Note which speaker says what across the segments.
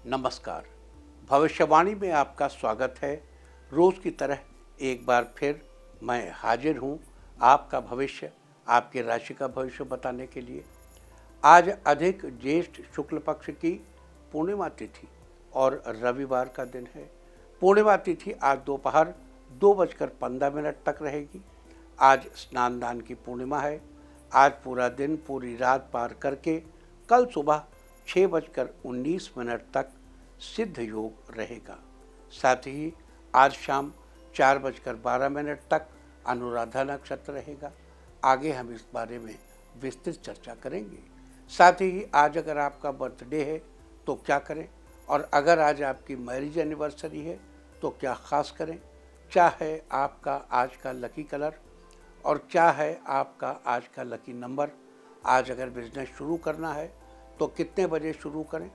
Speaker 1: नमस्कार। भविष्यवाणी में आपका स्वागत है। रोज़ की तरह एक बार फिर मैं हाजिर हूँ आपका भविष्य, आपकी राशि का भविष्य बताने के लिए। आज अधिक ज्येष्ठ शुक्ल पक्ष की पूर्णिमा तिथि और रविवार का दिन है। पूर्णिमा तिथि आज दोपहर 2:15 तक रहेगी। आज स्नान दान की पूर्णिमा है। आज पूरा दिन पूरी रात पार करके कल सुबह 6:19 तक सिद्ध योग रहेगा। साथ ही आज शाम 4:12 तक अनुराधा नक्षत्र रहेगा। आगे हम इस बारे में विस्तृत चर्चा करेंगे। साथ ही आज अगर आपका बर्थडे है तो क्या करें, और अगर आज आपकी मैरिज एनिवर्सरी है तो क्या खास करें, क्या है आपका आज का लकी कलर और क्या है आपका आज का लकी नंबर। आज अगर बिजनेस शुरू करना है तो कितने बजे शुरू करें,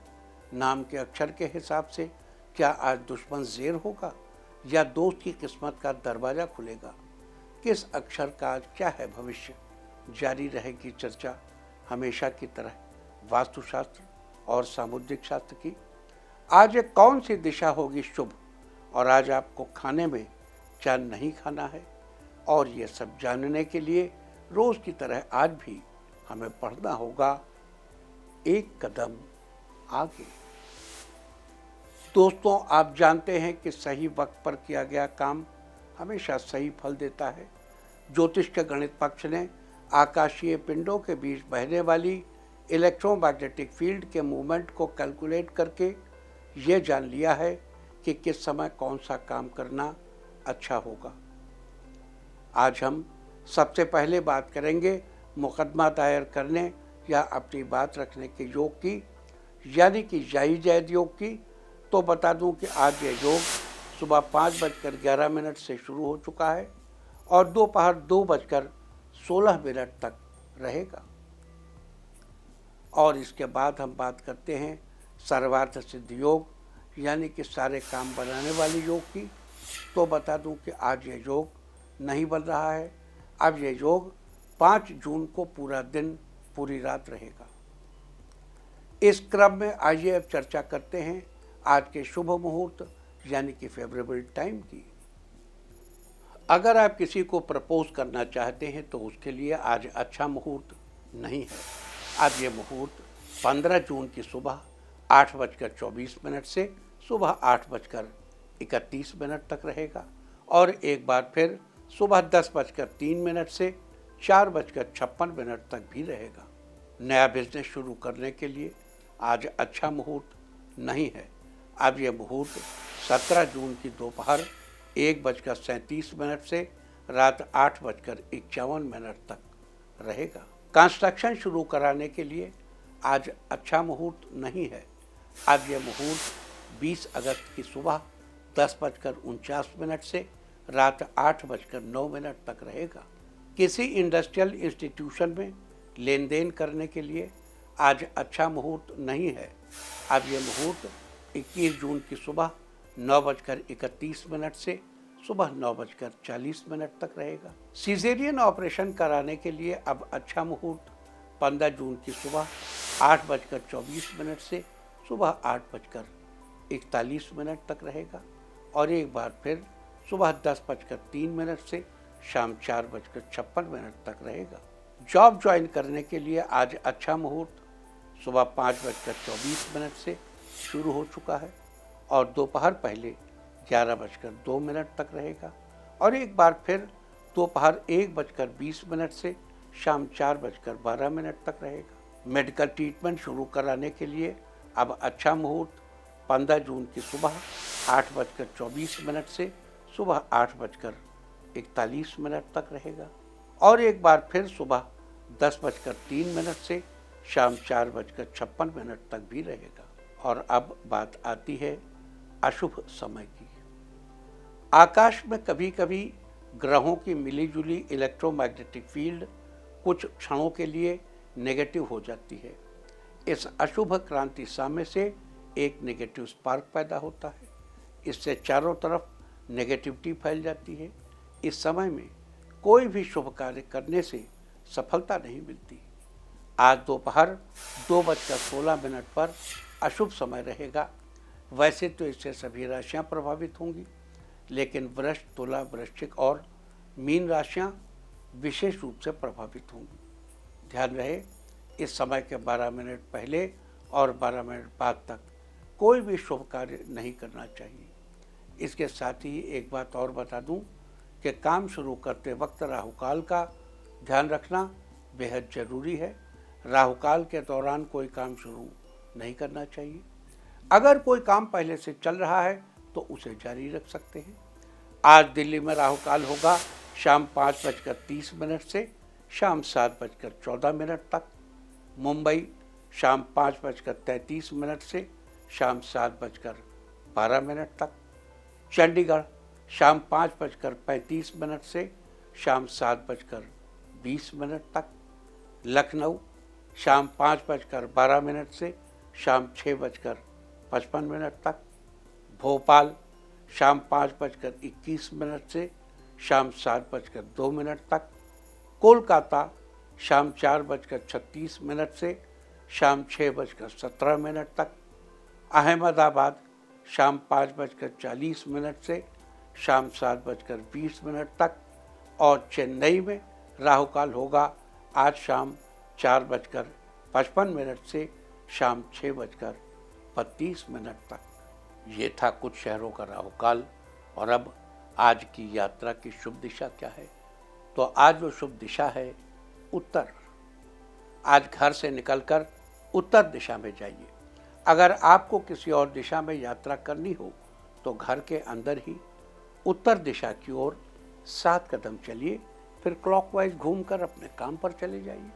Speaker 1: नाम के अक्षर के हिसाब से क्या आज दुश्मन ज़ेर होगा या दोस्त की किस्मत का दरवाज़ा खुलेगा, किस अक्षर का आज क्या है भविष्य। जारी रहेगी चर्चा हमेशा की तरह वास्तुशास्त्र और सामुद्रिक शास्त्र की। आज कौन सी दिशा होगी शुभ और आज आपको खाने में क्या नहीं खाना है, और ये सब जानने के लिए रोज़ की तरह आज भी हमें पढ़ना होगा एक कदम आगे। दोस्तों, आप जानते हैं कि सही वक्त पर किया गया काम हमेशा सही फल देता है। ज्योतिष के गणित पक्ष ने आकाशीय पिंडों के बीच बहने वाली इलेक्ट्रोमैग्नेटिक फील्ड के मूवमेंट को कैलकुलेट करके ये जान लिया है कि किस समय कौन सा काम करना अच्छा होगा। आज हम सबसे पहले बात करेंगे मुकदमा दायर करने या अपनी बात रखने के योग की, यानी कि जाई जैद योग की। तो बता दूं कि आज ये योग सुबह 5:11 से शुरू हो चुका है और दोपहर 2:16 तक रहेगा। और इसके बाद हम बात करते हैं सर्वार्थ सिद्ध योग, यानी कि सारे काम बनाने वाले योग की। तो बता दूं कि आज ये योग नहीं बन रहा है। अब ये योग 5 जून को पूरा दिन पूरी रात रहेगा। इस क्रम में आइए अब चर्चा करते हैं आज के शुभ मुहूर्त यानी कि फेवरेबल टाइम की। अगर आप किसी को प्रपोज करना चाहते हैं तो उसके लिए आज अच्छा मुहूर्त नहीं है। आज ये मुहूर्त 15 जून की सुबह 8:24 से सुबह 8:31 तक रहेगा और एक बार फिर सुबह 10:03 से 4:56 तक भी रहेगा। नया बिजनेस शुरू करने के लिए आज अच्छा मुहूर्त नहीं है। अब यह मुहूर्त 17 जून की दोपहर 1:37 से रात 8:51 तक रहेगा। कंस्ट्रक्शन शुरू कराने के लिए आज अच्छा मुहूर्त नहीं है। अब यह मुहूर्त 20 अगस्त की सुबह 10:49 से रात 8:09 तक रहेगा। किसी इंडस्ट्रियल इंस्टीट्यूशन में लेन देन करने के लिए आज अच्छा मुहूर्त नहीं है। अब यह मुहूर्त 21 जून की सुबह 9:31 से सुबह 9:40 तक रहेगा। सीजेरियन ऑपरेशन कराने के लिए अब अच्छा मुहूर्त 15 जून की सुबह 8:24 से सुबह 8:41 तक रहेगा और एक बार फिर सुबह 10:03 से शाम 4:56 तक रहेगा। जॉब ज्वाइन करने के लिए आज अच्छा मुहूर्त सुबह 5:24 से शुरू हो चुका है और दोपहर पहले 11:02 तक रहेगा और एक बार फिर दोपहर 1:20 से शाम 4:12 तक रहेगा। मेडिकल ट्रीटमेंट शुरू कराने के लिए अब अच्छा मुहूर्त 15 जून की सुबह 8:24 से सुबह 8:41 तक रहेगा और एक बार फिर सुबह 10:03 से शाम 4:56 तक भी रहेगा। और अब बात आती है अशुभ समय की। आकाश में कभी कभी ग्रहों की मिलीजुली इलेक्ट्रोमैग्नेटिक फील्ड कुछ क्षणों के लिए नेगेटिव हो जाती है। इस अशुभ क्रांति साम्य से एक नेगेटिव स्पार्क पैदा होता है। इससे चारों तरफ नेगेटिविटी फैल जाती है। इस समय में कोई भी शुभ कार्य करने से सफलता नहीं मिलती। आज दोपहर 2:16 पर अशुभ समय रहेगा। वैसे तो इससे सभी राशियां प्रभावित होंगी, लेकिन वृष, तुला, वृश्चिक और मीन राशियां विशेष रूप से प्रभावित होंगी। ध्यान रहे, इस समय के 12 मिनट पहले और 12 मिनट बाद तक कोई भी शुभ कार्य नहीं करना चाहिए। इसके साथ ही एक बात और बता दूं कि काम शुरू करते वक्त राहु काल का ध्यान रखना बेहद ज़रूरी है। राहु काल के दौरान कोई काम शुरू नहीं करना चाहिए। अगर कोई काम पहले से चल रहा है तो उसे जारी रख सकते हैं। आज दिल्ली में राहु काल होगा शाम 5:30 से शाम 7:14 तक। मुंबई शाम 5:33 से शाम 7:12 तक। चंडीगढ़ शाम 5:35 से शाम 7:20 तक। लखनऊ शाम 5:12 से शाम 6:55 तक। भोपाल शाम 5:21 से शाम 7:02 तक। कोलकाता शाम 4:36 से शाम 6:17 तक। अहमदाबाद शाम 5:40 से शाम 7:20 तक। और चेन्नई में राहु काल होगा आज शाम 4:55 से शाम 6:32 तक। ये था कुछ शहरों का राहु काल। और अब आज की यात्रा की शुभ दिशा क्या है? तो आज वो शुभ दिशा है उत्तर। आज घर से निकलकर उत्तर दिशा में जाइए। अगर आपको किसी और दिशा में यात्रा करनी हो तो घर के अंदर ही उत्तर दिशा की ओर 7 कदम चलिए, फिर क्लॉकवाइज घूमकर अपने काम पर चले जाइए।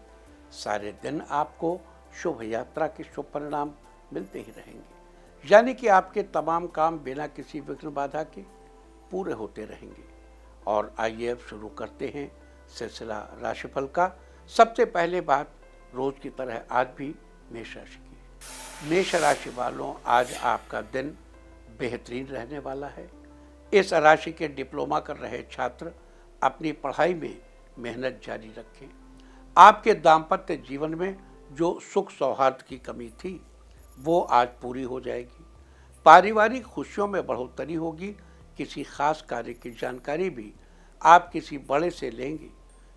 Speaker 1: सारे दिन आपको शुभ यात्रा के शुभ परिणाम मिलते ही रहेंगे, यानी कि आपके तमाम काम बिना किसी विघ्न बाधा के पूरे होते रहेंगे। और आइए अब शुरू करते हैं सिलसिला राशिफल का। सबसे पहले बात रोज की तरह आज भी मेष राशि की। मेष राशि वालों, आज आपका दिन बेहतरीन रहने वाला है। इस राशि के डिप्लोमा कर रहे छात्र अपनी पढ़ाई में मेहनत जारी रखें। आपके दाम्पत्य जीवन में जो सुख सौहार्द की कमी थी वो आज पूरी हो जाएगी। पारिवारिक खुशियों में बढ़ोतरी होगी। किसी खास कार्य की जानकारी भी आप किसी बड़े से लेंगे,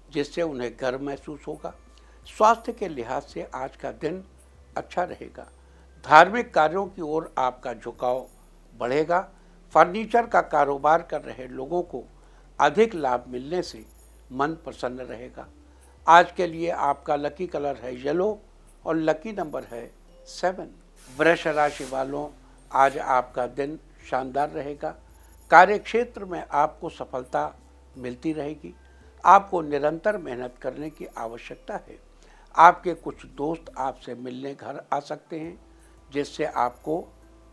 Speaker 1: जिससे उन्हें गर्व महसूस होगा। स्वास्थ्य के लिहाज से आज का दिन अच्छा रहेगा। धार्मिक कार्यों की ओर आपका झुकाव बढ़ेगा। फर्नीचर का कारोबार कर रहे लोगों को अधिक लाभ मिलने से मन प्रसन्न रहेगा। आज के लिए आपका लकी कलर है येलो और लकी नंबर है 7। वृष राशि वालों, आज आपका दिन शानदार रहेगा। कार्यक्षेत्र में आपको सफलता मिलती रहेगी। आपको निरंतर मेहनत करने की आवश्यकता है। आपके कुछ दोस्त आपसे मिलने घर आ सकते हैं, जिससे आपको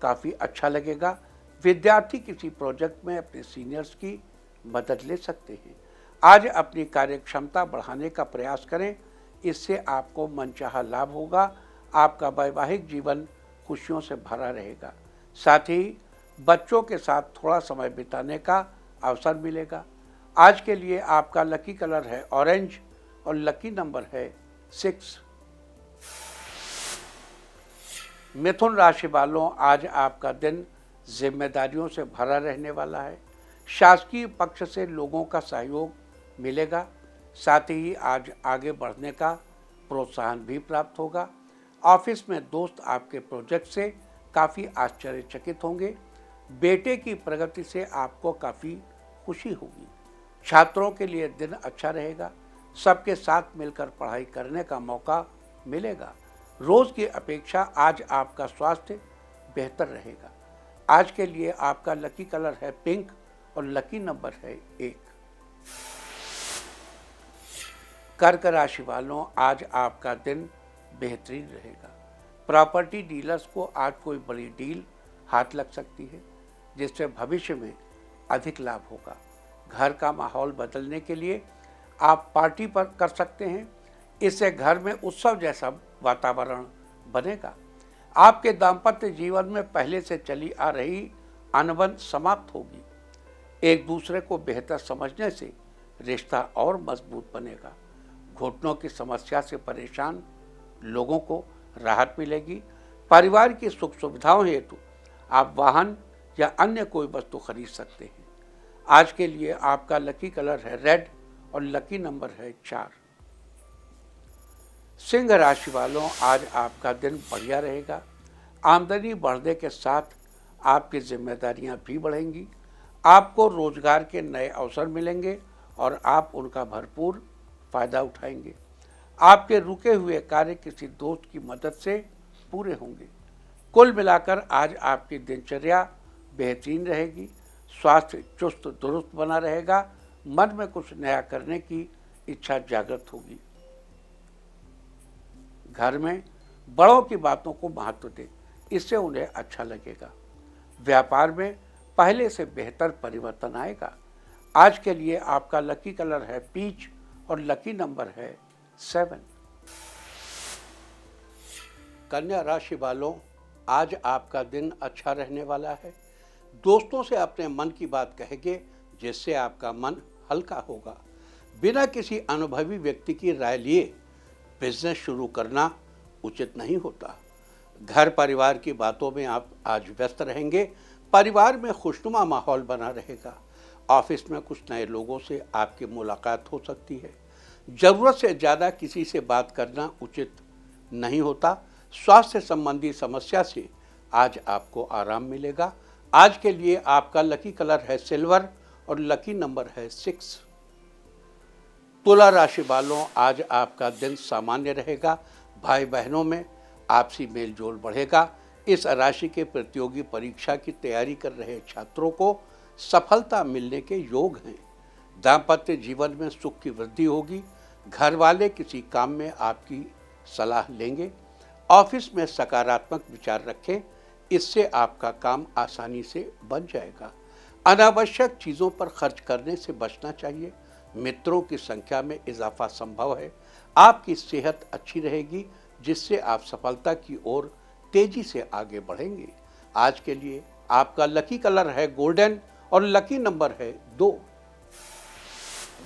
Speaker 1: काफ़ी अच्छा लगेगा। विद्यार्थी किसी प्रोजेक्ट में अपने सीनियर्स की मदद ले सकते हैं। आज अपनी कार्यक्षमता बढ़ाने का प्रयास करें, इससे आपको मनचाहा लाभ होगा। आपका वैवाहिक जीवन खुशियों से भरा रहेगा। साथ ही बच्चों के साथ थोड़ा समय बिताने का अवसर मिलेगा। आज के लिए आपका लकी कलर है ऑरेंज और लकी नंबर है 6। मिथुन राशि वालों, आज आपका दिन जिम्मेदारियों से भरा रहने वाला है। शासकीय पक्ष से लोगों का सहयोग मिलेगा। साथ ही आज आगे बढ़ने का प्रोत्साहन भी प्राप्त होगा। ऑफिस में दोस्त आपके प्रोजेक्ट से काफ़ी आश्चर्यचकित होंगे। बेटे की प्रगति से आपको काफ़ी खुशी होगी। छात्रों के लिए दिन अच्छा रहेगा। सबके साथ मिलकर पढ़ाई करने का मौका मिलेगा। रोज़ की अपेक्षा आज आपका स्वास्थ्य बेहतर रहेगा। आज के लिए आपका लकी कलर है पिंक और लकी नंबर है 1। कर्क राशि वालों, आज आपका दिन बेहतरीन रहेगा। प्रॉपर्टी डीलर्स को आज कोई बड़ी डील हाथ लग सकती है, जिससे भविष्य में अधिक लाभ होगा। घर का माहौल बदलने के लिए आप पार्टी पर कर सकते हैं। इससे घर में उत्सव जैसा वातावरण बनेगा। आपके दाम्पत्य जीवन में पहले से चली आ रही अनबन समाप्त होगी। एक दूसरे को बेहतर समझने से रिश्ता और मजबूत बनेगा। घुटनों की समस्या से परेशान लोगों को राहत मिलेगी। परिवार की सुख सुविधाओं हेतु आप वाहन या अन्य कोई वस्तु खरीद सकते हैं। आज के लिए आपका लकी कलर है रेड और लकी नंबर है 4। सिंह राशि वालों, आज आपका दिन बढ़िया रहेगा। आमदनी बढ़ने के साथ आपकी जिम्मेदारियां भी बढ़ेंगी। आपको रोजगार के नए अवसर मिलेंगे और आप उनका भरपूर फायदा उठाएंगे। आपके रुके हुए कार्य किसी दोस्त की मदद से पूरे होंगे। कुल मिलाकर आज आपकी दिनचर्या बेहतरीन रहेगी। स्वास्थ्य चुस्त दुरुस्त बना रहेगा। मन में कुछ नया करने की इच्छा जागृत होगी। घर में बड़ों की बातों को महत्व दें, इससे उन्हें अच्छा लगेगा। व्यापार में पहले से बेहतर परिवर्तन आएगा। आज के लिए आपका लकी कलर है पीच और लकी नंबर है 7। कन्या राशि वालों, आज आपका दिन अच्छा रहने वाला है। दोस्तों से अपने मन की बात कहेंगे, जिससे आपका मन हल्का होगा। बिना किसी अनुभवी व्यक्ति की राय लिए बिजनेस शुरू करना उचित नहीं होता। घर परिवार की बातों में आप आज व्यस्त रहेंगे। परिवार में खुशनुमा माहौल बना रहेगा। ऑफिस में कुछ नए लोगों से आपकी मुलाकात हो सकती है। जरूरत से ज़्यादा किसी से बात करना उचित नहीं होता। स्वास्थ्य संबंधी समस्या से आज आपको आराम मिलेगा। आज के लिए आपका लकी कलर है सिल्वर और लकी नंबर है 6। तुला राशि वालों, आज आपका दिन सामान्य रहेगा। भाई बहनों में आपसी मेल जोल बढ़ेगा। इस राशि के प्रतियोगी परीक्षा की तैयारी कर रहे छात्रों को सफलता मिलने के योग हैं। दाम्पत्य जीवन में सुख की वृद्धि होगी। घर वाले किसी काम में आपकी सलाह लेंगे। ऑफिस में सकारात्मक विचार रखें, इससे आपका काम आसानी से बन जाएगा। अनावश्यक चीज़ों पर खर्च करने से बचना चाहिए। मित्रों की संख्या में इजाफा संभव है। आपकी सेहत अच्छी रहेगी, जिससे आप सफलता की ओर तेजी से आगे बढ़ेंगे। आज के लिए आपका लकी कलर है गोल्डन और लकी नंबर है 2।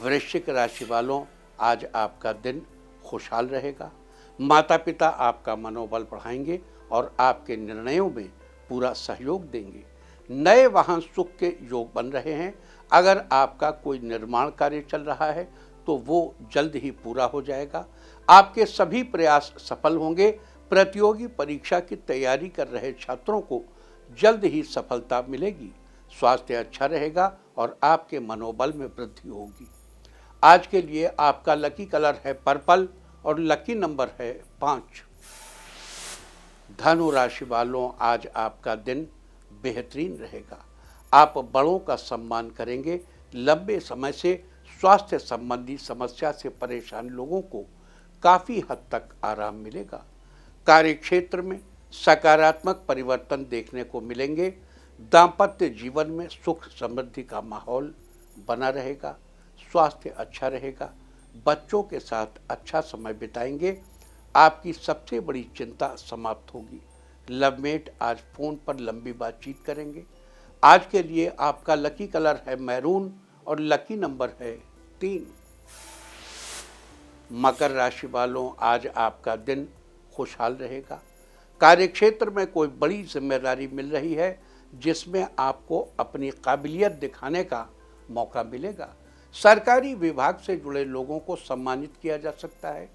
Speaker 1: वृश्चिक राशि वालों, आज आपका दिन खुशहाल रहेगा। माता पिता आपका मनोबल बढ़ाएंगे और आपके निर्णयों में पूरा सहयोग देंगे। नए वाहन सुख के योग बन रहे हैं। अगर आपका कोई निर्माण कार्य चल रहा है तो वो जल्द ही पूरा हो जाएगा। आपके सभी प्रयास सफल होंगे। प्रतियोगी परीक्षा की तैयारी कर रहे छात्रों को जल्द ही सफलता मिलेगी। स्वास्थ्य अच्छा रहेगा और आपके मनोबल में वृद्धि होगी। आज के लिए आपका लकी कलर है पर्पल और लकी नंबर है 5। धनु राशि वालों, आज आपका दिन बेहतरीन रहेगा। आप बड़ों का सम्मान करेंगे। लंबे समय से स्वास्थ्य संबंधी समस्या से परेशान लोगों को काफ़ी हद तक आराम मिलेगा। कार्य क्षेत्र में सकारात्मक परिवर्तन देखने को मिलेंगे। दाम्पत्य जीवन में सुख समृद्धि का माहौल बना रहेगा। स्वास्थ्य अच्छा रहेगा। बच्चों के साथ अच्छा समय बिताएंगे। आपकी सबसे बड़ी चिंता समाप्त होगी। लवमेट आज फोन पर लंबी बातचीत करेंगे। आज के लिए आपका लकी कलर है मैरून और लकी नंबर है 3। मकर राशि वालों, आज आपका दिन खुशहाल रहेगा। कार्यक्षेत्र में कोई बड़ी जिम्मेदारी मिल रही है, जिसमें आपको अपनी काबिलियत दिखाने का मौका मिलेगा। सरकारी विभाग से जुड़े लोगों को सम्मानित किया जा सकता है।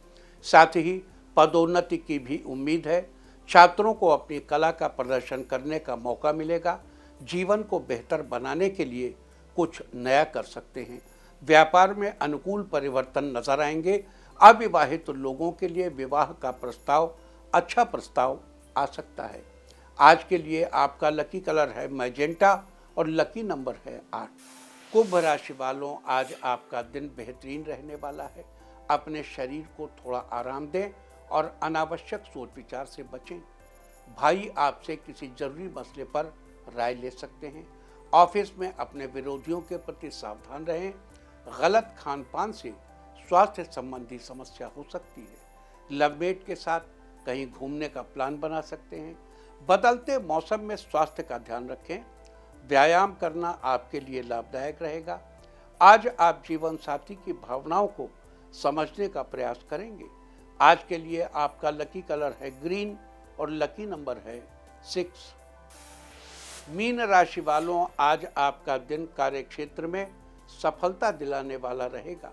Speaker 1: साथ ही पदोन्नति की भी उम्मीद है। छात्रों को अपनी कला का प्रदर्शन करने का मौका मिलेगा। जीवन को बेहतर बनाने के लिए कुछ नया कर सकते हैं। व्यापार में अनुकूल परिवर्तन नजर आएंगे। अविवाहित लोगों के लिए विवाह का प्रस्ताव अच्छा प्रस्ताव आ सकता है। आज के लिए आपका लकी कलर है मैजेंटा और लकी नंबर है 8। कुंभ राशि वालों, आज आपका दिन बेहतरीन रहने वाला है। अपने शरीर को थोड़ा आराम दें और अनावश्यक सोच विचार से बचें। भाई आपसे किसी जरूरी मसले पर राय ले सकते हैं। ऑफिस में अपने विरोधियों के प्रति सावधान रहें। गलत खान पान से स्वास्थ्य संबंधी समस्या हो सकती है। लवमेट के साथ कहीं घूमने का प्लान बना सकते हैं। बदलते मौसम में स्वास्थ्य का ध्यान रखें। व्यायाम करना आपके लिए लाभदायक रहेगा। आज आप जीवन साथी की भावनाओं को समझने का प्रयास करेंगे। आज के लिए आपका लकी कलर है ग्रीन और लकी नंबर है 6। मीन राशि वालों, आज आपका दिन कार्य क्षेत्र में सफलता दिलाने वाला रहेगा।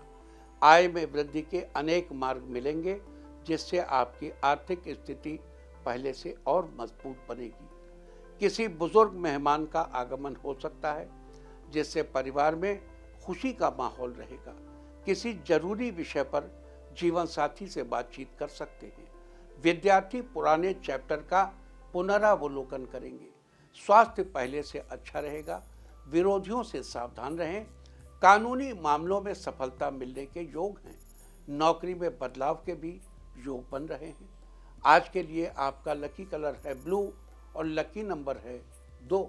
Speaker 1: आय में वृद्धि के अनेक मार्ग मिलेंगे, जिससे आपकी आर्थिक स्थिति पहले से और मजबूत बनेगी। किसी बुजुर्ग मेहमान का आगमन हो सकता है, जिससे परिवार में खुशी का माहौल रहेगा। किसी जरूरी विषय पर जीवन साथी से बातचीत कर सकते हैं। विद्यार्थी पुराने चैप्टर का पुनरावलोकन करेंगे। स्वास्थ्य पहले से अच्छा रहेगा। विरोधियों से सावधान रहें। कानूनी मामलों में सफलता मिलने के योग हैं। नौकरी में बदलाव के भी योग बन रहे हैं। आज के लिए आपका लकी कलर है ब्लू और लकी नंबर है 2।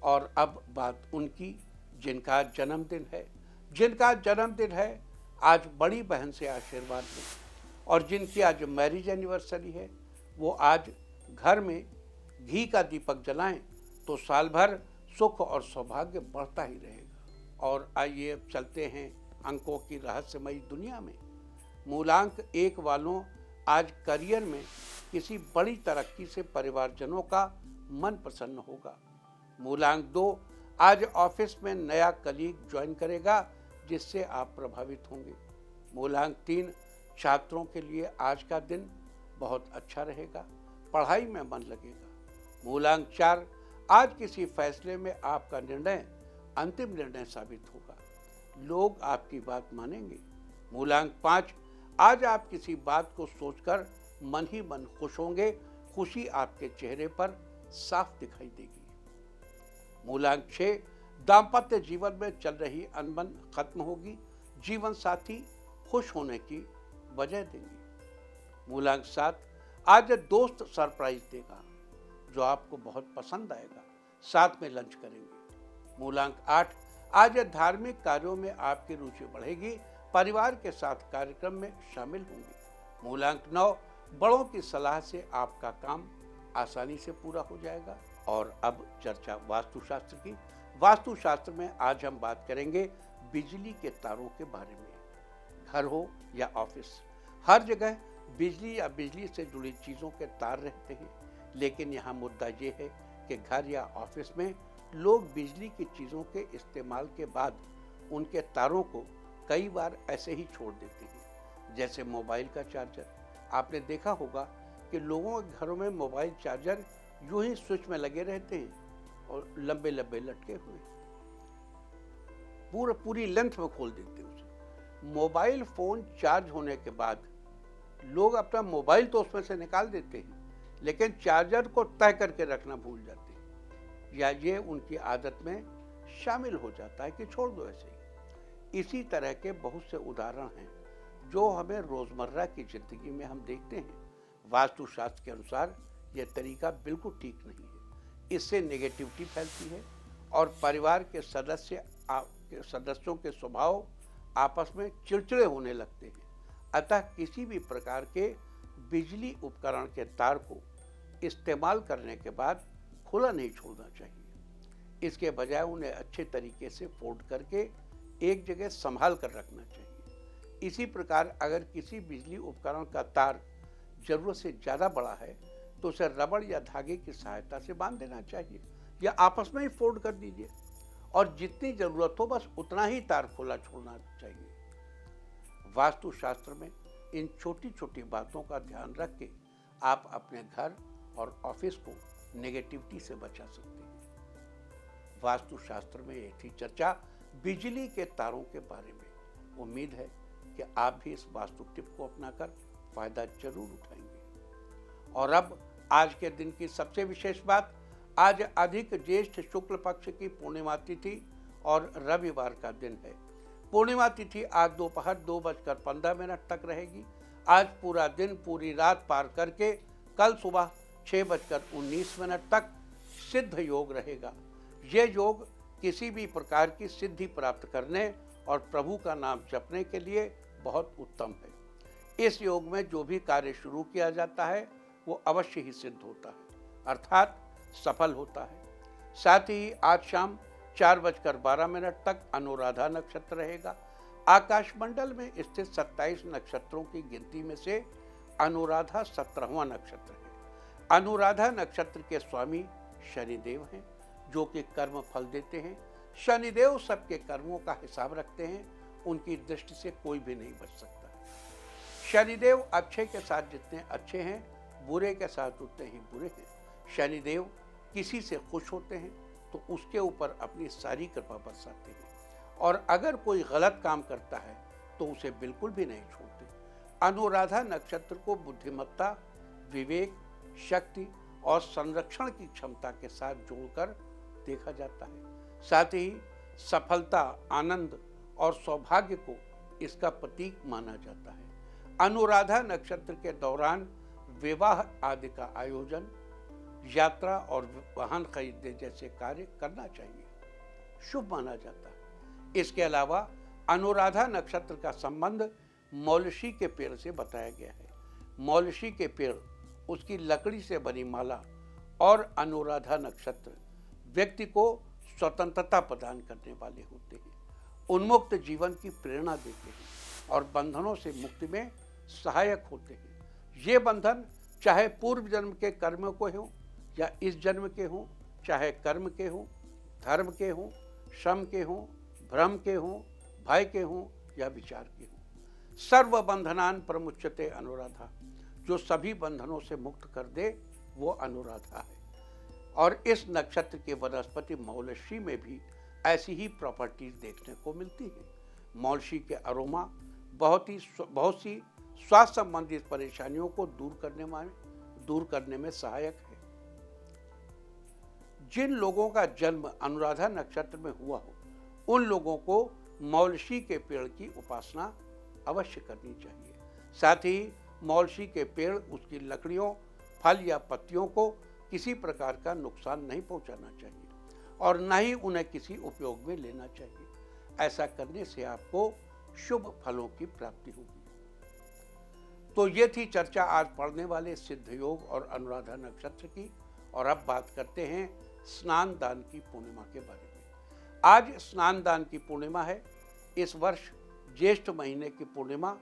Speaker 1: और अब बात उनकी जिनका जन्मदिन है। जिनका जन्मदिन है आज बड़ी बहन से आशीर्वाद लें। और जिनकी आज मैरिज एनिवर्सरी है, वो आज घर में घी का दीपक जलाएं, तो साल भर सुख और सौभाग्य बढ़ता ही रहेगा। और आइए अब चलते हैं अंकों की रहस्यमयी दुनिया में। मूलांक 1 वालों, आज करियर में किसी बड़ी तरक्की से परिवारजनों का मन प्रसन्न होगा। मूलांक 2, आज ऑफिस में नया कलीग ज्वाइन करेगा, जिससे आप प्रभावित होंगे। मूलांक 3, छात्रों के लिए आज का दिन बहुत अच्छा रहेगा। पढ़ाई में मन लगेगा। मूलांक 4, आज किसी फैसले में आपका निर्णय अंतिम निर्णय साबित होगा। लोग आपकी बात मानेंगे। मूलांक 5, आज आप किसी बात को सोचकर मन ही मन खुश होंगे। खुशी आपके चेहरे पर साफ दिखाई देगी। मूलांक 6, दाम्पत्य जीवन में चल रही अनबन खत्म होगी। जीवन साथी खुश होने की वजह देंगे। मूलांक 7, आज दोस्त सरप्राइज देगा, जो आपको बहुत पसंद आएगा। साथ में लंच करेंगे। मूलांक 8, आज धार्मिक कार्यों में आपकी रुचि बढ़ेगी। परिवार के साथ कार्यक्रम में शामिल होंगे। मूलांक 9, बड़ों की सलाह से आपका काम आसानी से पूरा हो जाएगा। और अब चर्चा वास्तुशास्त्र की। वास्तुशास्त्र में आज हम बात करेंगे बिजली के तारों के बारे में। घर हो या ऑफिस, हर जगह बिजली या बिजली से जुड़ी चीज़ों के तार रहते हैं। लेकिन यहाँ मुद्दा ये है कि घर या ऑफिस में लोग बिजली की चीज़ों के इस्तेमाल के बाद उनके तारों को कई बार ऐसे ही छोड़ देते हैं। जैसे मोबाइल का चार्जर, आपने देखा होगा कि लोगों के घरों में मोबाइल चार्जर यूं ही स्विच में लगे रहते हैं और लंबे लंबे लटके हुए, पूरी लेंथ में खोल देते हैं उसे। मोबाइल फोन चार्ज होने के बाद लोग अपना मोबाइल तो उसमें से निकाल देते हैं, लेकिन चार्जर को तय करके रखना भूल जाते हैं, या ये उनकी आदत में शामिल हो जाता है कि छोड़ दो ऐसे ही। इसी तरह के बहुत से उदाहरण हैं जो हमें रोजमर्रा की जिंदगी में हम देखते हैं। वास्तुशास्त्र के अनुसार यह तरीका बिल्कुल ठीक नहीं है। इससे नेगेटिविटी फैलती है और परिवार के सदस्यों के स्वभाव आपस में चिड़चिड़े होने लगते हैं। अतः किसी भी प्रकार के बिजली उपकरण के तार को इस्तेमाल करने के बाद खुला नहीं छोड़ना चाहिए। इसके बजाय उन्हें अच्छे तरीके से फोल्ड करके एक जगह संभाल कर रखना चाहिए। इसी प्रकार अगर किसी बिजली उपकरण का तार जरूरत से ज़्यादा बड़ा है तो उसे रबड़ या धागे की सहायता से बांध देना चाहिए, या आपस में ही फोल्ड कर दीजिए और जितनी जरूरत हो बस उतना ही तार खुला छोड़ना चाहिए। वास्तुशास्त्र में इन छोटी छोटी बातों का ध्यान रख के आप अपने घर और ऑफिस को नेगेटिविटी से बचा सकते हैं। वास्तुशास्त्र में एक थी चर्चा बिजली के तारों के बारे में। उम्मीद है कि आप भी इस वास्तु टिप को अपनाकर फायदा जरूर उठाएंगे। और अब आज के दिन की सबसे विशेष बात, आज अधिक ज्येष्ठ शुक्ल पक्ष की पूर्णिमा तिथि और रविवार का दिन है। पूर्णिमा तिथि आज दोपहर 2:15 तक रहेगी। आज पूरा दिन पूरी रात पार करके कल सुबह 6:19 तक सिद्ध योग रहेगा। ये योग किसी भी प्रकार की सिद्धि प्राप्त करने और प्रभु का नाम जपने के लिए बहुत उत्तम है। इस योग में जो भी कार्य शुरू किया जाता है वो अवश्य ही सिद्ध होता है, अर्थात सफल होता है। साथ ही आज शाम 4:12 तक अनुराधा नक्षत्र रहेगा। आकाशमंडल में स्थित 27 नक्षत्रों की गिनती में से अनुराधा 17वां नक्षत्र है। अनुराधा नक्षत्र के स्वामी शनिदेव हैं। जो कि कर्म फल देते हैं। शनिदेव सबके कर्मों का हिसाब रखते हैं, उनकी दृष्टि से कोई भी नहीं बच सकता। शनिदेव अच्छे के साथ जितने अच्छे हैं, बुरे के साथ उतने ही बुरे हैं। शनिदेव किसी से खुश होते हैं तो उसके ऊपर अपनी सारी कृपा बरसाते हैं, और अगर कोई गलत काम करता है तो उसे बिल्कुल भी नहीं छोड़ते। अनुराधा नक्षत्र को बुद्धिमत्ता, विवेक, शक्ति और संरक्षण की क्षमता के साथ जोड़कर देखा जाता है। साथ ही सफलता, आनंद और सौभाग्य को इसका प्रतीक माना जाता है। अनुराधा नक्षत्र के दौरान विवाह आदि का आयोजन, यात्रा और वाहन खरीदने जैसे कार्य करना चाहिए, शुभ माना जाता है। इसके अलावा अनुराधा नक्षत्र का संबंध मौलशी के पेड़ से बताया गया है। मौलशी के पेड़, उसकी लकड़ी से बनी माला और अनुराधा नक्षत्र व्यक्ति को स्वतंत्रता प्रदान करने वाले होते हैं, उन्मुक्त जीवन की प्रेरणा देते हैं और बंधनों से मुक्ति में सहायक होते हैं। ये बंधन चाहे पूर्व जन्म के कर्म को हों या इस जन्म के हों, चाहे कर्म के हों, धर्म के हों, श्रम के हों, भ्रम के हों, भय के हों या विचार के हों। सर्व बंधनान प्रमुच्यते अनुराधा, जो सभी बंधनों से मुक्त कर दे वो अनुराधा है। और इस नक्षत्र के वनस्पति मौलशी में भी ऐसी ही प्रॉपर्टीज देखने को मिलती है। मौलशी के अरोमा बहुत सी स्वास्थ्य संबंधित परेशानियों को दूर करने में सहायक है। जिन लोगों का जन्म अनुराधा नक्षत्र में हुआ हो, उन लोगों को मौलशी के पेड़ की उपासना अवश्य करनी चाहिए। साथ ही मौलशी के पेड़, उसकी लकड़ियों, फल या पत्तियों को किसी प्रकार का नुकसान नहीं पहुंचाना चाहिए और न ही उन्हें किसी उपयोग में लेना चाहिए। ऐसा करने से आपको शुभ फलों की प्राप्ति होगी। तो ये थी चर्चा आज पढ़ने वाले सिद्ध योग और अनुराधा नक्षत्र की। और अब बात करते हैं स्नान दान की पूर्णिमा के बारे में। आज स्नान दान की पूर्णिमा है। इस वर्ष ज्येष्ठ महीने की पूर्णिमा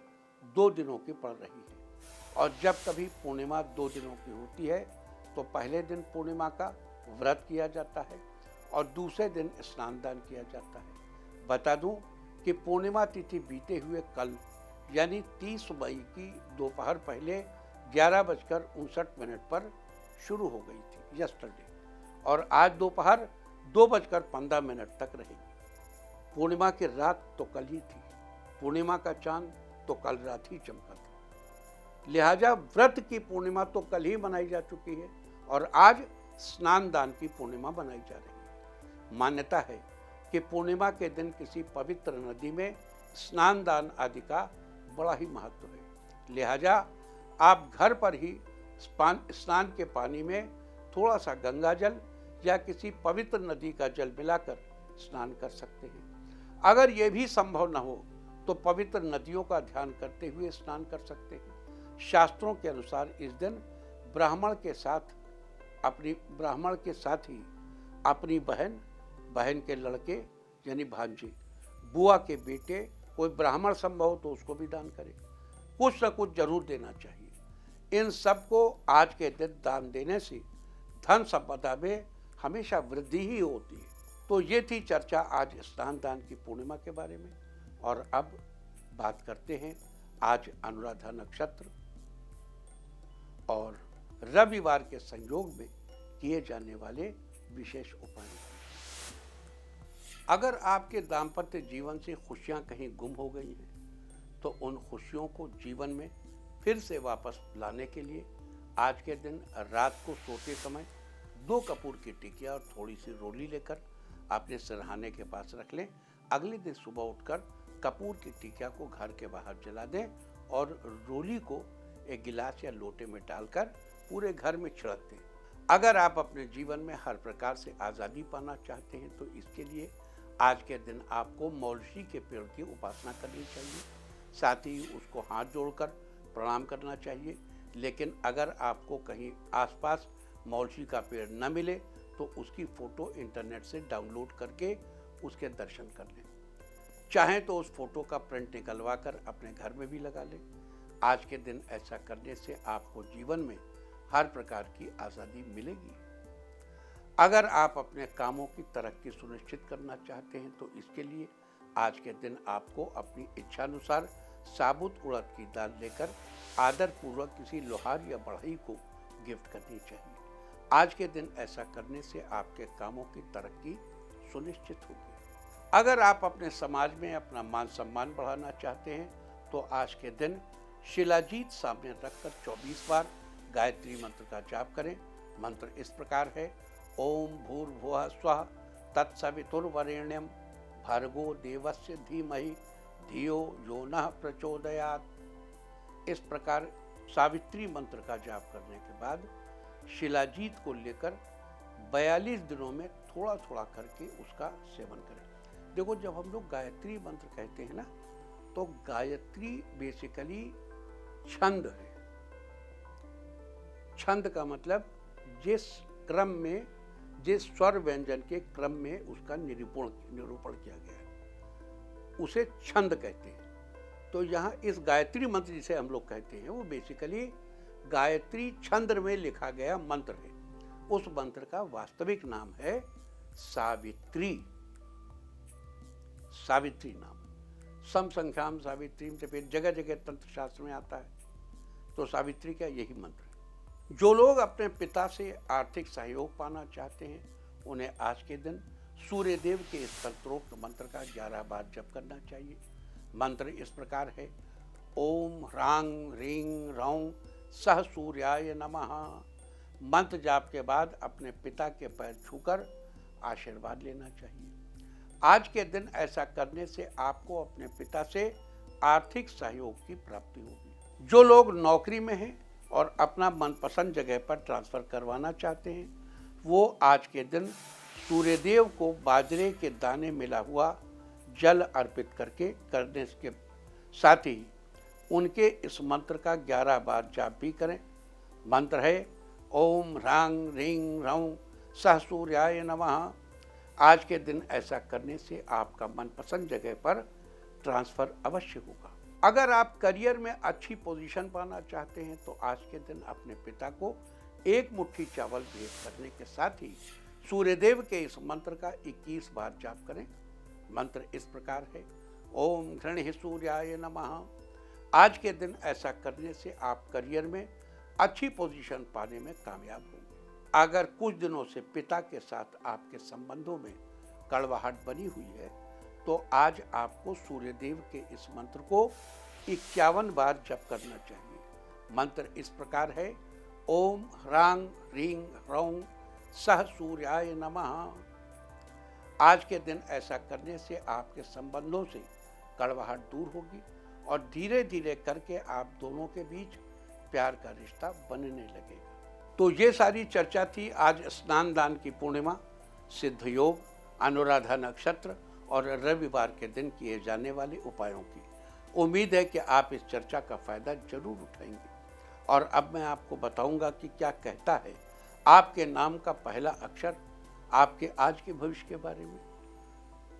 Speaker 1: 2 दिनों की पड़ रही है, और जब कभी पूर्णिमा 2 दिनों की होती है तो पहले दिन पूर्णिमा का व्रत किया जाता है और दूसरे दिन स्नान दान किया जाता है। बता दूं कि पूर्णिमा तिथि बीते हुए कल यानी 30 मई की दोपहर पहले 11:59 पर शुरू हो गई थी, यस्टरडे, और आज दोपहर 2:15 तक रहेगी। पूर्णिमा की रात तो कल ही थी, पूर्णिमा का चांद तो कल रात ही चमका था। लिहाजा व्रत की पूर्णिमा तो कल ही मनाई जा चुकी है और आज स्नान दान की पूर्णिमा मनाई जा रही है। मान्यता है कि पूर्णिमा के दिन किसी पवित्र नदी में स्नान दान आदि का बड़ा ही महत्व है। लिहाजा आप घर पर ही स्नान के पानी में थोड़ा सा गंगा जल या किसी पवित्र नदी का जल मिलाकर स्नान कर सकते हैं। अगर ये भी संभव न हो तो पवित्र नदियों का ध्यान करते हुए स्नान कर सकते हैं। शास्त्रों के अनुसार इस दिन ब्राह्मण के साथ ही अपनी बहन के लड़के यानी भांजे, बुआ के बेटे, कोई ब्राह्मण संभव हो तो उसको भी दान करें। कुछ न कुछ जरूर देना चाहिए। इन सबको आज के दिन दान देने से धन संपदा में हमेशा वृद्धि ही होती है। तो ये थी चर्चा आज स्नान दान की पूर्णिमा के बारे में। और अब बात करते हैं आज अनुराधा नक्षत्र और रविवार के संयोग में किए जाने वाले विशेष उपाय। अगर आपके दाम्पत्य जीवन से खुशियां कहीं गुम हो गई हैं तो उन खुशियों को जीवन में फिर से वापस लाने के लिए आज के दिन रात को सोते समय 2 कपूर की टिकिया और थोड़ी सी रोली लेकर अपने सिरहाने के पास रख लें। अगले दिन सुबह उठकर कपूर की टिकिया को घर के बाहर जला दें और रोली को एक गिलास या लोटे में डालकर पूरे घर में छिड़क दें। अगर आप अपने जीवन में हर प्रकार से आज़ादी पाना चाहते हैं तो इसके लिए आज के दिन आपको मौलशी के पेड़ की उपासना करनी चाहिए। साथ ही उसको हाथ जोड़कर प्रणाम करना चाहिए। लेकिन अगर आपको कहीं आसपास मौलशी का पेड़ न मिले तो उसकी फ़ोटो इंटरनेट से डाउनलोड करके उसके दर्शन कर लें। चाहें तो उस फोटो का प्रिंट निकलवा कर अपने घर में भी लगा लें। आज के दिन ऐसा करने से आपको जीवन में हर प्रकार की आज़ादी मिलेगी। अगर आप अपने कामों की तरक्की सुनिश्चित करना चाहते हैं तो इसके लिए आज के दिन आपको अपनी इच्छानुसार साबुत उड़द की दाल लेकर आदरपूर्वक किसी लोहार या बढ़ई को गिफ्ट करनी चाहिए। आज के दिन ऐसा करने से आपके कामों की तरक्की सुनिश्चित होगी। अगर आप अपने समाज में अपना मान सम्मान बढ़ाना चाहते हैं तो आज के दिन शिलाजीत सामने रखकर 24 बार गायत्री मंत्र का जाप करें। मंत्र इस प्रकार है, ओम भूर्भुवः स्वः तत्सवितुर्वरेण्यं भर्गो देवस्य धीमहि धियो यो नः प्रचोदयात्। इस प्रकार सावित्री मंत्र का जाप करने के बाद शिलाजीत को लेकर 42 दिनों में थोड़ा थोड़ा करके उसका सेवन करें। देखो, जब हम लोग गायत्री मंत्र कहते हैं ना, तो गायत्री बेसिकली छंद है। छंद का मतलब जिस क्रम में, जिस स्वर व्यंजन के क्रम में उसका निरूपण किया गया है उसे छंद कहते हैं। तो यहाँ इस गायत्री मंत्र जिसे हम लोग कहते हैं वो बेसिकली गायत्री छंद में लिखा गया मंत्र है। उस मंत्र का वास्तविक नाम है सावित्री। सावित्री नाम सम संख्याम सावित्रीम से फिर जगह जगह तंत्र शास्त्र में आता है। तो सावित्री का यही मंत्र है। जो लोग अपने पिता से आर्थिक सहयोग पाना चाहते हैं उन्हें आज के दिन सूर्य देव के इस तंत्रोक्त मंत्र का 11 बार जप करना चाहिए। मंत्र इस प्रकार है, ओम ह्रांग ह्रीं ह्रौं सह सूर्याय नमः। मंत्र जाप के बाद अपने पिता के पैर छूकर आशीर्वाद लेना चाहिए। आज के दिन ऐसा करने से आपको अपने पिता से आर्थिक सहयोग की प्राप्ति होगी। जो लोग नौकरी में हैं और अपना मनपसंद जगह पर ट्रांसफर करवाना चाहते हैं वो आज के दिन सूर्यदेव को बाजरे के दाने मिला हुआ जल अर्पित करने के साथ ही उनके इस मंत्र का 11 बार जाप भी करें। मंत्र है, ओम ह्रांग ह्रीं ह्रौं सह सूर्याय नमः। आज के दिन ऐसा करने से आपका मनपसंद जगह पर ट्रांसफर अवश्य होगा। अगर आप करियर में अच्छी पोजीशन पाना चाहते हैं तो आज के दिन अपने पिता को एक मुट्ठी चावल भेंट करने के साथ ही सूर्यदेव के इस मंत्र का 21 बार जाप करें। मंत्र इस प्रकार है, ओम घृणहि सूर्याय नमः। आज के दिन ऐसा करने से आप करियर में अच्छी पोजीशन पाने में कामयाब होंगे। अगर कुछ दिनों से पिता के साथ आपके संबंधों में कड़वाहट बनी हुई है तो आज आपको सूर्यदेव के इस मंत्र को 51 बार जप करना चाहिए। मंत्र इस प्रकार है, ओम ह्रांग ह्रीं ह्रौं सह सूर्याय नमः। आज के दिन ऐसा करने से आपके संबंधों से कड़वाहट दूर होगी और धीरे धीरे करके आप दोनों के बीच प्यार का रिश्ता बनने लगेगा। तो ये सारी चर्चा थी आज स्नान दान की पूर्णिमा, सिद्ध योग, अनुराधा नक्षत्र और रविवार के दिन किए जाने वाले उपायों की। उम्मीद है कि आप इस चर्चा का फायदा जरूर उठाएंगे। और अब मैं आपको बताऊंगा कि क्या कहता है आपके नाम का पहला अक्षर आपके आज के भविष्य के बारे में।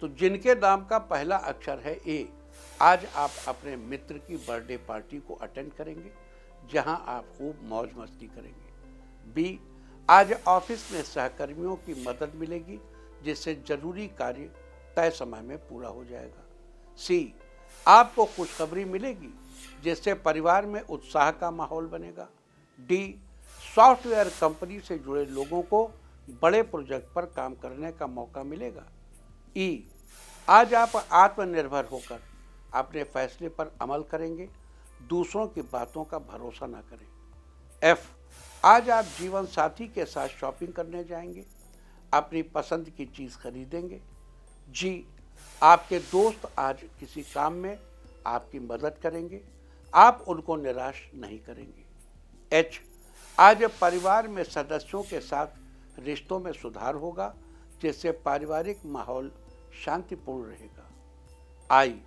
Speaker 1: तो जिनके नाम का पहला अक्षर है ए, आज आप अपने मित्र की बर्थडे पार्टी को अटेंड करेंगे जहां आप खूब मौज मस्ती करेंगे। बी, आज ऑफिस में सहकर्मियों की मदद मिलेगी जिससे जरूरी कार्य तय समय में पूरा हो जाएगा। सी, आपको खुशखबरी मिलेगी जिससे परिवार में उत्साह का माहौल बनेगा। डी, सॉफ्टवेयर कंपनी से जुड़े लोगों को बड़े प्रोजेक्ट पर काम करने का मौका मिलेगा। ई, आज आप आत्मनिर्भर होकर अपने फैसले पर अमल करेंगे, दूसरों की बातों का भरोसा न करें। एफ, आज आप जीवन साथी के साथ शॉपिंग करने जाएंगे, अपनी पसंद की चीज़ खरीदेंगे। जी, आपके दोस्त आज किसी काम में आपकी मदद करेंगे, आप उनको निराश नहीं करेंगे। एच, आज परिवार में सदस्यों के साथ रिश्तों में सुधार होगा जिससे पारिवारिक माहौल शांतिपूर्ण रहेगा। आई,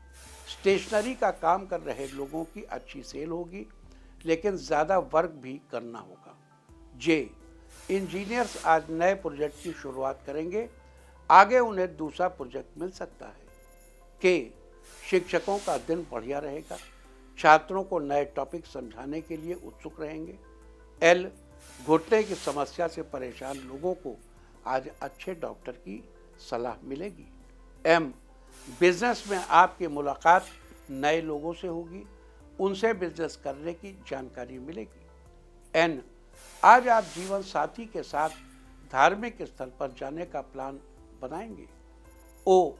Speaker 1: स्टेशनरी का काम कर रहे लोगों की अच्छी सेल होगी लेकिन ज़्यादा वर्क भी करना होगा। जे, इंजीनियर्स आज नए प्रोजेक्ट की शुरुआत करेंगे, आगे उन्हें दूसरा प्रोजेक्ट मिल सकता है। के, शिक्षकों का दिन बढ़िया रहेगा, छात्रों को नए टॉपिक समझाने के लिए उत्सुक रहेंगे। एल, घुटने की समस्या से परेशान लोगों को आज अच्छे डॉक्टर की सलाह मिलेगी। एम, बिजनेस में आपकी मुलाकात नए लोगों से होगी, उनसे बिजनेस करने की जानकारी मिलेगी। एन, आज आप जीवन साथी के साथ धार्मिक स्थल पर जाने का प्लान बनाएंगे। ओ,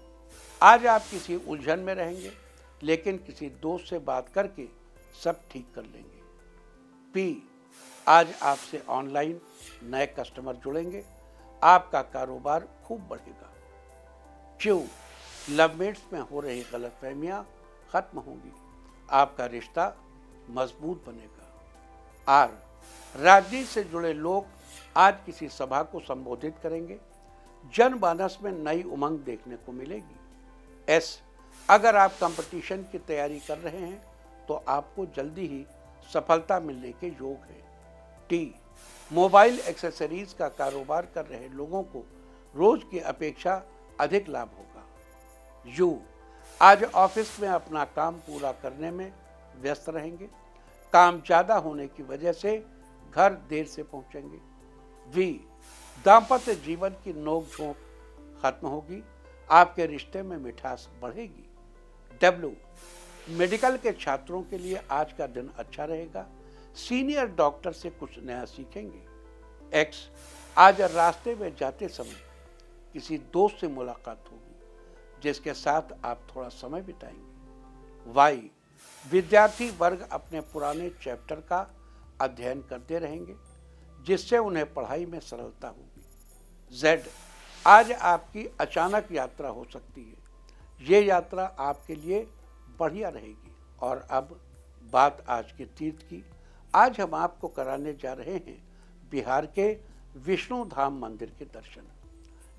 Speaker 1: आज आप किसी उलझन में रहेंगे, लेकिन किसी दोस्त से बात करके सब ठीक कर लेंगे। पी, आज आपसे ऑनलाइन नए कस्टमर जुड़ेंगे, आपका कारोबार खूब बढ़ेगा। क्यू, लवमेट्स में हो रही गलतफहमियां खत्म होंगी, आपका रिश्ता मजबूत बनेगा। आर, राजनीति से जुड़े लोग आज किसी सभा को संबोधित करेंगे, जनमानस में नई उमंग देखने को मिलेगी। एस, अगर आप कंपटीशन की तैयारी कर रहे हैं तो आपको जल्दी ही सफलता मिलने के योग है। टी, मोबाइल एक्सेसरीज का कारोबार कर रहे लोगों को रोज की अपेक्षा अधिक लाभ होगा। यू, आज ऑफिस में अपना काम पूरा करने में व्यस्त रहेंगे, काम ज्यादा होने की वजह से घर देर से पहुंचेंगे। वी, दाम्पत्य जीवन की नोक-झोंक खत्म होगी, आपके रिश्ते में मिठास बढ़ेगी। डब्ल्यू, मेडिकल के छात्रों के लिए आज का दिन अच्छा रहेगा, सीनियर डॉक्टर से कुछ नया सीखेंगे। एक्स, आज रास्ते में जाते समय किसी दोस्त से मुलाकात होगी, जिसके साथ आप थोड़ा समय बिताएंगे। वाई, विद्यार्थी वर्ग अपने पुराने चैप्टर का अध्ययन करते रहेंगे, जिससे उन्हें पढ़ाई में सरलता होगी। जेड, आज आपकी अचानक यात्रा हो सकती है, ये यात्रा आपके लिए बढ़िया रहेगी। और अब बात आज के तीर्थ की। आज हम आपको कराने जा रहे हैं बिहार के विष्णु धाम मंदिर के दर्शन।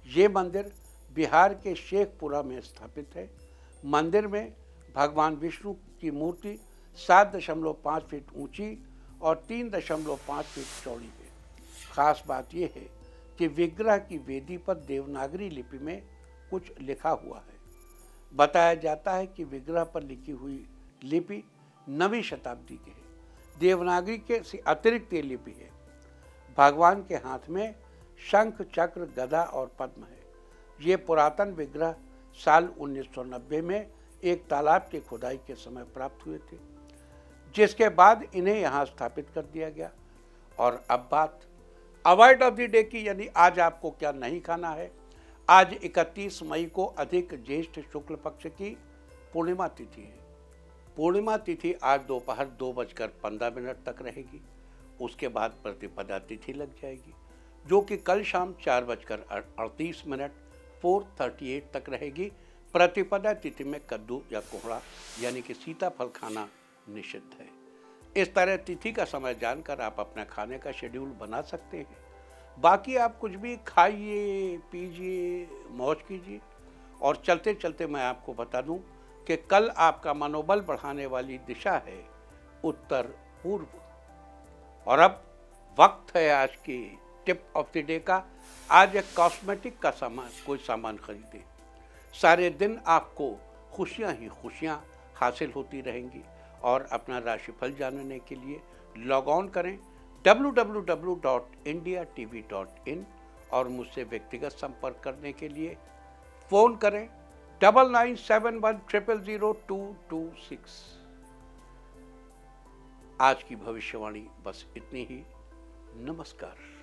Speaker 1: ये मंदिर बिहार के शेखपुरा में स्थापित है। मंदिर में भगवान विष्णु की मूर्ति 7.5 फीट ऊंची और 3.5 फीट चौड़ी है। खास बात यह है कि विग्रह की वेदी पर देवनागरी लिपि में कुछ लिखा हुआ है। बताया जाता है कि विग्रह पर लिखी हुई लिपि 9वीं शताब्दी की है। देवनागरी के से अतिरिक्त ये लिपि है। भगवान के हाथ में शंख, चक्र, गदा और पद्म है। ये पुरातन विग्रह साल 1990 में एक तालाब की खुदाई के समय प्राप्त हुए थे, जिसके बाद इन्हें यहाँ स्थापित कर दिया गया। और अब बात अवॉइड ऑफ द डे की, यानी आज आपको क्या नहीं खाना है। आज 31 मई को अधिक ज्येष्ठ शुक्ल पक्ष की पूर्णिमा तिथि है। पूर्णिमा तिथि आज दोपहर 2:15 तक रहेगी। उसके बाद प्रतिपदा तिथि लग जाएगी, जो कि कल शाम 4:38 4:38 तक रहेगी। प्रतिपदा तिथि में कद्दू या कोहड़ा यानी कि सीताफल खाना निषिद्ध है। इस तरह तिथि का समय जानकर आप अपने खाने का शेड्यूल बना सकते हैं। बाकी आप कुछ भी खाइए, पीजिए, मौज कीजिए। और चलते चलते मैं आपको बता दूं कि कल आपका मनोबल बढ़ाने वाली दिशा है उत्तर पूर्व। और अब वक्त है आज की टिप ऑफ द डे का। आज एक कॉस्मेटिक का सामान, कोई सामान खरीदें। सारे दिन आपको खुशियां ही खुशियां हासिल होती रहेंगी। और अपना राशिफल जानने के लिए लॉग ऑन करें www.indiatv.in और मुझसे व्यक्तिगत संपर्क करने के लिए फ़ोन करें 9971000226। आज की भविष्यवाणी बस इतनी ही। नमस्कार।